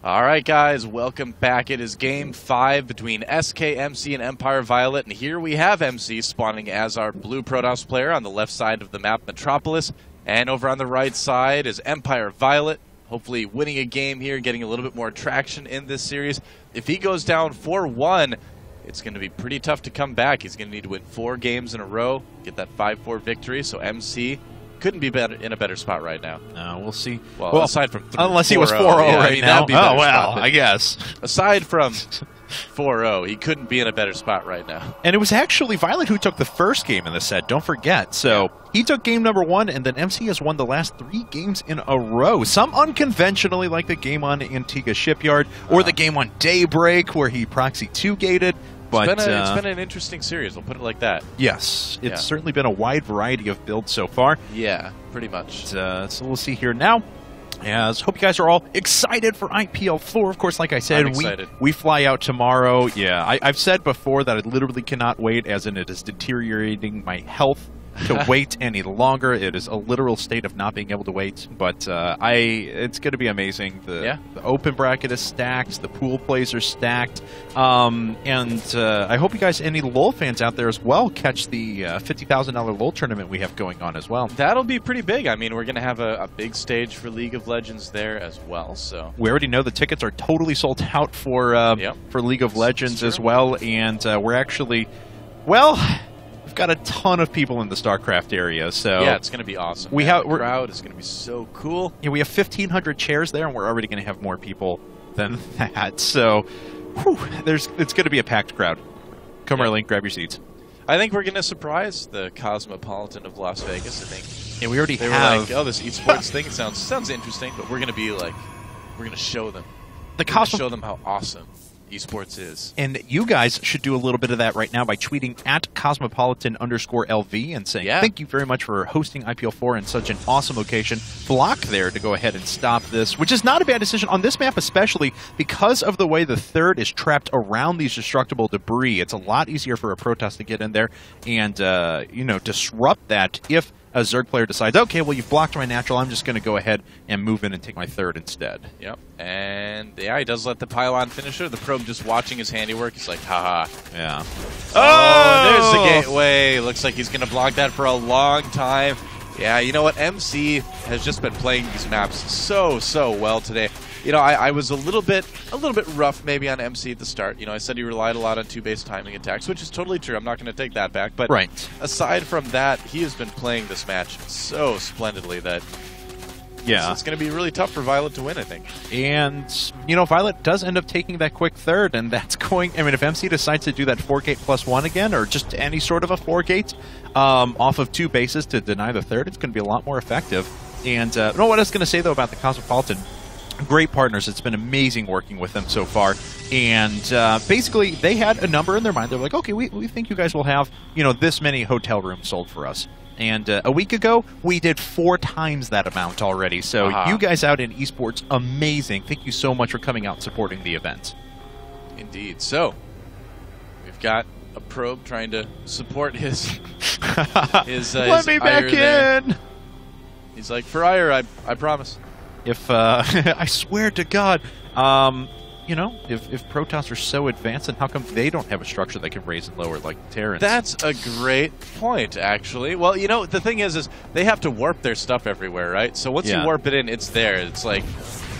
Alright guys, welcome back. It is Game 5 between SK, MC, and Empire.viOLet, and here we have MC spawning as our blue Protoss player on the left side of the map, Metropolis, and over on the right side is Empire.viOLet, hopefully winning a game here, getting a little bit more traction in this series. If he goes down 4-1, it's going to be pretty tough to come back. He's going to need to win 4 games in a row, get that 5-4 victory, so MC couldn't be in a better spot right now. We'll see. Well, aside from unless he was 4-0 right now. That'd be oh, well, spot, I guess. Aside from 4-0, he couldn't be in a better spot right now. And it was actually Violet who took the first game in the set, don't forget. So he took game number 1, and then MC has won the last 3 games in a row. Some unconventionally, like the game on Antigua Shipyard, or the game on Daybreak, where he proxy 2-gated. But it's been an interesting series, we'll put it like that. Yes, it's certainly been a wide variety of builds so far. Yeah, pretty much. So we'll see here now. As hope you guys are all excited for IPL4. Of course, like I said, we fly out tomorrow. Yeah, I've said before that I literally cannot wait, as in it is deteriorating my health to wait any longer. It is a literal state of not being able to wait, but it's going to be amazing. The open bracket is stacked, the pool plays are stacked, and I hope you guys, any LoL fans out there as well, catch the $50,000 LoL tournament we have going on as well. That'll be pretty big. I mean, we're going to have a big stage for League of Legends there as well. So we already know the tickets are totally sold out for League of Legends as well, and we're actually, well, we've got a ton of people in the StarCraft area, so yeah, it's going to be awesome. The crowd is going to be so cool. Yeah, we have 1,500 chairs there, and we're already going to have more people than that. So, it's going to be a packed crowd. Come early, grab your seats. I think we're going to surprise the Cosmopolitan of Las Vegas. I think. Yeah, we already they have. Were like, oh, this esports thing sounds interesting, but we're going to be like, we're going to show them. Show them how awesome esports is. And you guys should do a little bit of that right now by tweeting at Cosmopolitan_LV and saying, thank you very much for hosting IPL4 in such an awesome location. Block there to go ahead and stop this, which is not a bad decision on this map, especially because of the way the third is trapped around these destructible debris. It's a lot easier for a Protoss to get in there and, disrupt that if a Zerg player decides, okay, well, you've blocked my natural, I'm just going to go ahead and move in and take my third instead. Yep, and yeah, he does let the pylon finisher. The probe just watching his handiwork. He's like, haha. Yeah. Oh, there's the gateway. Looks like he's going to block that for a long time. Yeah, you know what? MC has just been playing these maps so well today. You know, I was a little bit rough maybe on MC at the start. You know, I said he relied a lot on 2-base timing attacks, which is totally true. I'm not going to take that back. But aside from that, he has been playing this match so splendidly that it's going to be really tough for Violet to win, I think. And, you know, Violet does end up taking that quick third, and that's going... I mean, if MC decides to do that 4-gate +1 again, or just any sort of a 4-gate off of 2 bases to deny the third, it's going to be a lot more effective. And, what I was going to say, though, about the Cosmopolitan... Great partners. It's been amazing working with them so far. And basically, they had a number in their mind. They're like, okay, we think you guys will have, this many hotel rooms sold for us. And a week ago, we did 4 times that amount already. So you guys out in esports, amazing. Thank you so much for coming out and supporting the event. Indeed. So, we've got a probe trying to support his Let me back in! There. He's like, for ire, I promise. If I swear to God, if Protoss are so advanced, then how come they don't have a structure they can raise and lower like Terrans? That's a great point, actually. Well, the thing is they have to warp their stuff everywhere, right? So once you warp it in, it's there. It's like,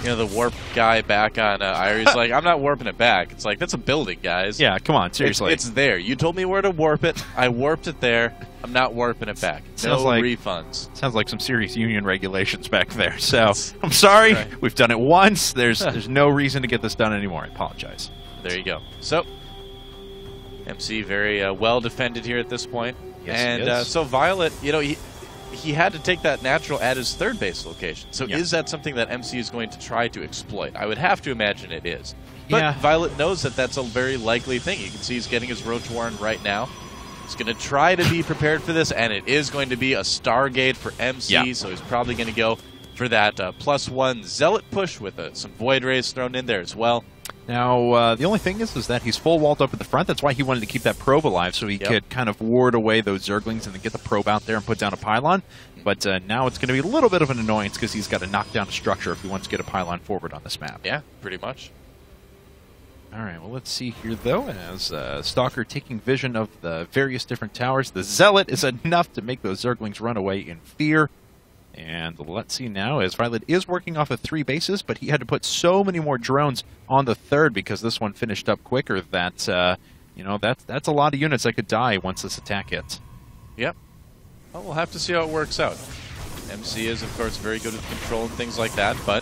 the warp guy back on Ire, he's like, I'm not warping it back. It's like, that's a building, guys. Yeah, come on, seriously. It's there. You told me where to warp it. I warped it there. I'm not warping it back. No refunds. Sounds like some serious union regulations back there. So, I'm sorry. We've done it once. There's no reason to get this done anymore. I apologize. There you go. So, MC very well defended here at this point. Yes, and so Violet, he had to take that natural at his third base location. So is that something that MC is going to try to exploit? I would have to imagine it is. But Violet knows that that's a very likely thing. You can see he's getting his Roach Warren right now. He's going to try to be prepared for this, and it is going to be a Stargate for MC, so he's probably going to go for that +1 Zealot push with some Void Rays thrown in there as well. Now, the only thing is that he's full walled up at the front. That's why he wanted to keep that probe alive, so he could kind of ward away those Zerglings and then get the probe out there and put down a pylon. But now it's going to be a little bit of an annoyance because he's got to knock down a structure if he wants to get a pylon forward on this map. Yeah, pretty much. All right, well, let's see here, though, as Stalker taking vision of the various different towers. The Zealot is enough to make those Zerglings run away in fear. And let's see now, as Violet is working off of 3 bases, but he had to put so many more drones on the 3rd because this one finished up quicker that, you know, that's a lot of units that could die once this attack hits. Yep. Well, we'll have to see how it works out. MC is, of course, very good at control and things like that, but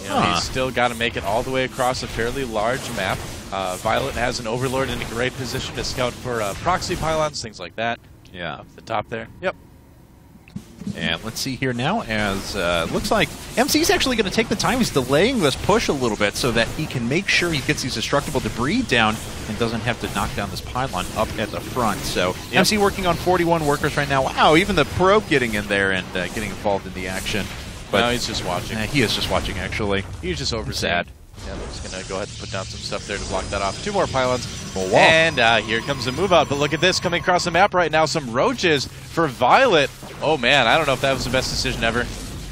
you know, he's still got to make it all the way across a fairly large map. Violet has an Overlord in a great position to scout for proxy pylons, things like that. Yeah. Up the top there. Yep. And let's see here now, as looks like MC's actually going to take the time. He's delaying this push a little bit so that he can make sure he gets these destructible debris down and doesn't have to knock down this pylon up at the front. So MC working on 41 workers right now. Wow, even the probe getting in there and getting involved in the action. But no, he's just watching. He is just watching, actually. He's just over sad. Yeah, they're just going to go ahead and put down some stuff there to block that off. 2 more pylons. Full wall. And here comes the move out. But look at this coming across the map right now. Some roaches for Violet. Oh, man, I don't know if that was the best decision ever.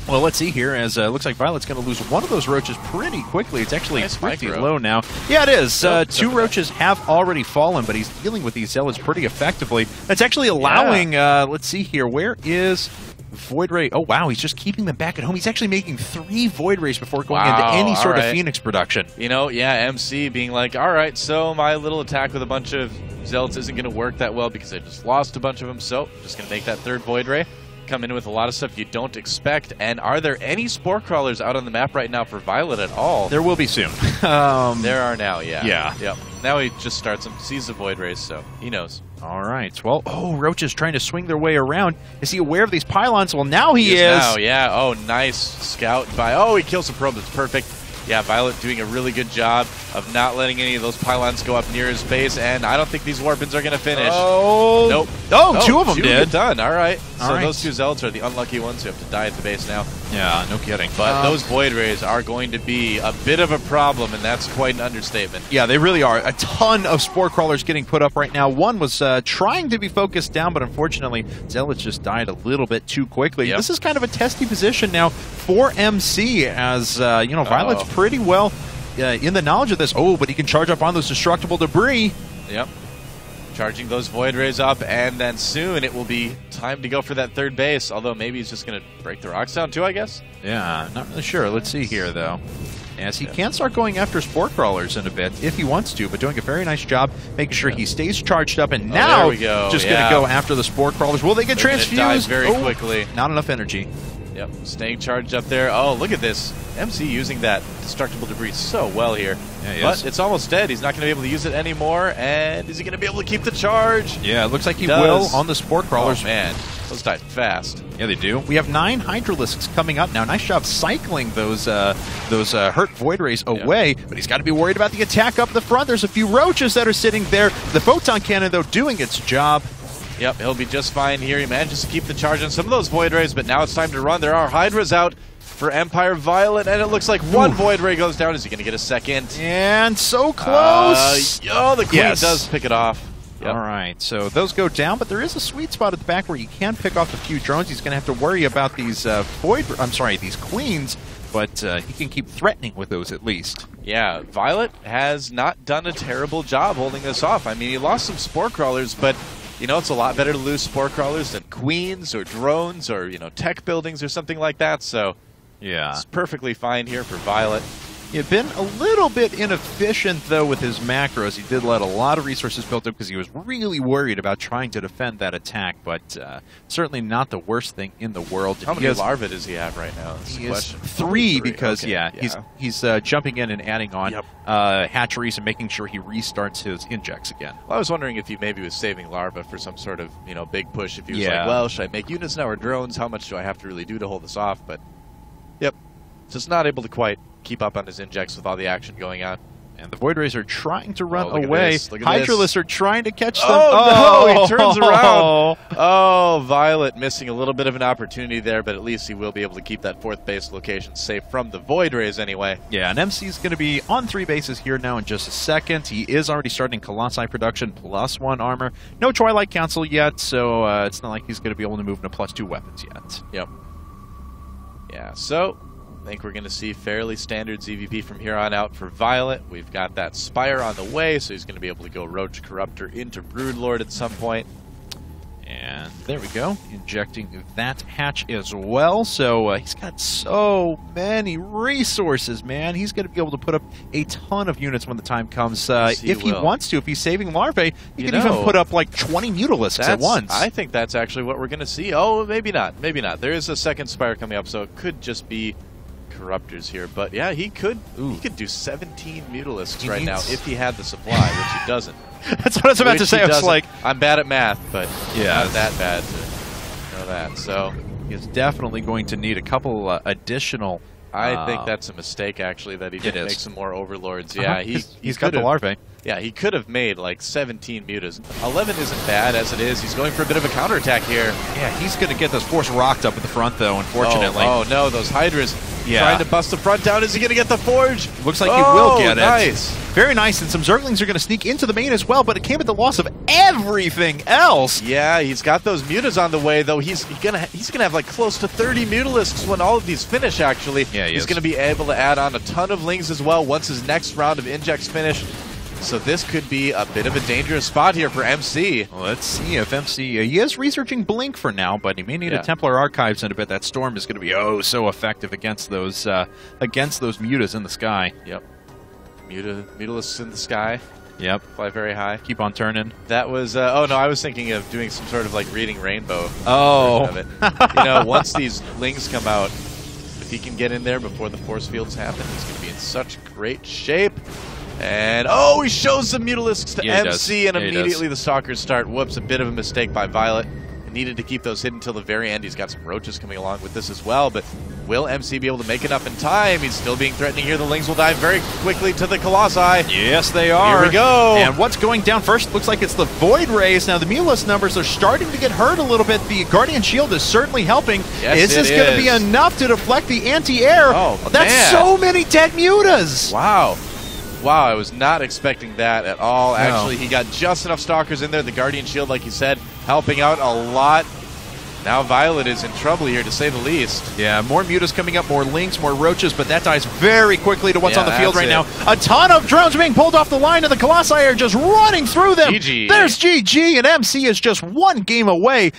Well, let's see here, as it looks like Violet's going to lose one of those roaches pretty quickly. It's actually pretty low now. Yeah, it is. 2 roaches have already fallen, but he's dealing with these zealots pretty effectively. That's actually allowing, let's see here, where is Void Ray? Oh, wow, he's just keeping them back at home. He's actually making 3 Void Rays before going into any sort of Phoenix production. You know, yeah, MC being like, all right, so my little attack with a bunch of zealots isn't going to work that well because I just lost a bunch of them, so I'm just going to make that 3rd Void Ray. Come in with a lot of stuff you don't expect. And are there any Spore Crawlers out on the map right now for Violet at all? There will be soon. There are now, yeah. Yeah. Yep. Now he just starts them, sees the Void Rays, so he knows. All right. Well, Roach is trying to swing their way around. Is he aware of these pylons? Well, now he is. Now, yeah. Oh, nice scout by. Oh, he kills the probe. That's perfect. Yeah, Violet doing a really good job of not letting any of those pylons go up near his base, and I don't think these Warpins are going to finish. Oh. Nope. Oh, 2 of them did. Done. All right. So right. those 2 Zealots are the unlucky ones who have to die at the base now. Yeah, no kidding. But those Void Rays are going to be a bit of a problem, and that's quite an understatement. Yeah, they really are. A ton of Spore Crawlers getting put up right now. One was trying to be focused down, but unfortunately, Zealots just died a little bit too quickly. Yep. This is kind of a testy position now for MC, as, you know, Violet's pretty well in the knowledge of this. Oh, but he can charge up on those destructible debris. Yep. Charging those Void Rays up, and then soon it will be time to go for that 3rd base, although maybe he's just going to break the rocks down too, I guess? Yeah, not really sure. Let's see here, though. As he can start going after Spore Crawlers in a bit, if he wants to, but doing a very nice job making sure he stays charged up, and now just going to go after the Spore Crawlers. Will they get transfused? Die very quickly. Not enough energy. Yep, staying charged up there. Oh, look at this. MC using that destructible debris so well here. Yeah, but it's almost dead. He's not going to be able to use it anymore. And is he going to be able to keep the charge? Yeah, it looks like he will on the Spore Crawlers. Oh, man. Those die fast. Yeah, they do. We have 9 Hydralisks coming up now. Nice job cycling those hurt Void Rays away. But he's got to be worried about the attack up the front. There's a few Roaches that are sitting there. The Photon Cannon, though, doing its job. Yep, he'll be just fine here. He manages to keep the charge on some of those Void Rays, but now it's time to run. There are Hydras out for Empire.viOLet, and it looks like 1 Void Ray goes down. Is he going to get a second? And so close! The Queen does pick it off. Yep. All right, so those go down, but there is a sweet spot at the back where you can pick off a few drones. He's going to have to worry about these these Queens, but he can keep threatening with those at least. Yeah, Violet has not done a terrible job holding this off. I mean, he lost some Spore Crawlers, but you know, it's a lot better to lose Spore Crawlers than Queens or drones or, you know, tech buildings or something like that. So, yeah, it's perfectly fine here for Violet. He's been a little bit inefficient, though, with his macros. He did let a lot of resources build up because he was really worried about trying to defend that attack, but certainly not the worst thing in the world. How many larvae does he have right now? He has 3 because, he's jumping in and adding on hatcheries and making sure he restarts his injects again. Well, I was wondering if he maybe was saving larvae for some sort of, you know, big push. If he was like, well, should I make units now or drones? How much do I have to really do to hold this off? But, just not able to quite keep up on his injects with all the action going on. And the Void Rays are trying to run look away. At this. Hydralisks are trying to catch them. Oh, no, he turns around. Oh, Violet missing a little bit of an opportunity there, but at least he will be able to keep that 4th base location safe from the Void Rays anyway. Yeah, and MC is going to be on 3 bases here now in just a second. He is already starting Colossi production, +1 armor. No Twilight Council yet, so it's not like he's going to be able to move into +2 weapons yet. Yep. Yeah, so I think we're going to see fairly standard ZVP from here on out for Violet. We've got that Spire on the way, so he's going to be able to go Roach Corruptor into Broodlord at some point. And there we go, injecting that hatch as well. So he's got so many resources, man. He's going to be able to put up a ton of units when the time comes. If he wants to, if he's saving larvae, he can even put up like 20 Mutalisks at once. I think that's actually what we're going to see. Oh, maybe not. Maybe not. There is a second Spire coming up, so it could just be Corruptors here. But yeah, he could do 17 Mutalisks right now if he had the supply, which he doesn't. That's what I was about to say. I was like, I'm bad at math, but yeah, not that bad to know that. So he's definitely going to need a couple additional. I think that's a mistake, actually, that he didn't make some more Overlords. Yeah, he's got the larvae. Yeah, he could have made like 17 mutas. 11 isn't bad as it is. He's going for a bit of a counterattack here. Yeah, he's going to get those Force rocked up at the front, though, unfortunately. Oh no, those Hydras trying to bust the front down. Is he going to get the Forge? Looks like he will get it. Nice. Very nice, and some Zerglings are going to sneak into the main as well, but it came at the loss of everything else. Yeah, he's got those mutas on the way, though. He's gonna have like close to 30 Mutalisks when all of these finish, actually. Yeah, he's going to be able to add on a ton of Lings as well once his next round of injects finish. So this could be a bit of a dangerous spot here for MC. Let's see if MC... he is researching Blink for now, but he may need a Templar Archives in a bit. That Storm is going to be so effective against those mutas in the sky. Yep. Mutalisks in the sky. Yep. Fly very high. Keep on turning. That was... oh, no, I was thinking of doing some sort of, like, reading Rainbow. Oh. Of it. You know, once these Lings come out, if he can get in there before the force fields happen, he's going to be in such great shape. And, he shows some Mutalisks to MC, and immediately the Stalkers start. Whoops, a bit of a mistake by Violet. Needed to keep those hidden until the very end. He's got some Roaches coming along with this as well, but will MC be able to make enough in time? He's still being threatening here. The Lings will dive very quickly to the Colossi. Yes, they are. Here we go. And what's going down first? Looks like it's the Void Rays. Now, the Mutalisk numbers are starting to get hurt a little bit. The Guardian Shield is certainly helping. Yes, is this going to be enough to deflect the anti-air? Oh, that's so many dead mutas. Wow. Wow, I was not expecting that at all. Actually, he got just enough Stalkers in there. The Guardian Shield, like you said, helping out a lot. Now Violet is in trouble here, to say the least. Yeah, more mutas coming up, more Lings, more Roaches, but that dies very quickly to what's on the field right now. A ton of drones being pulled off the line, and the Colossi are just running through them. GG. There's GG, and MC is just one game away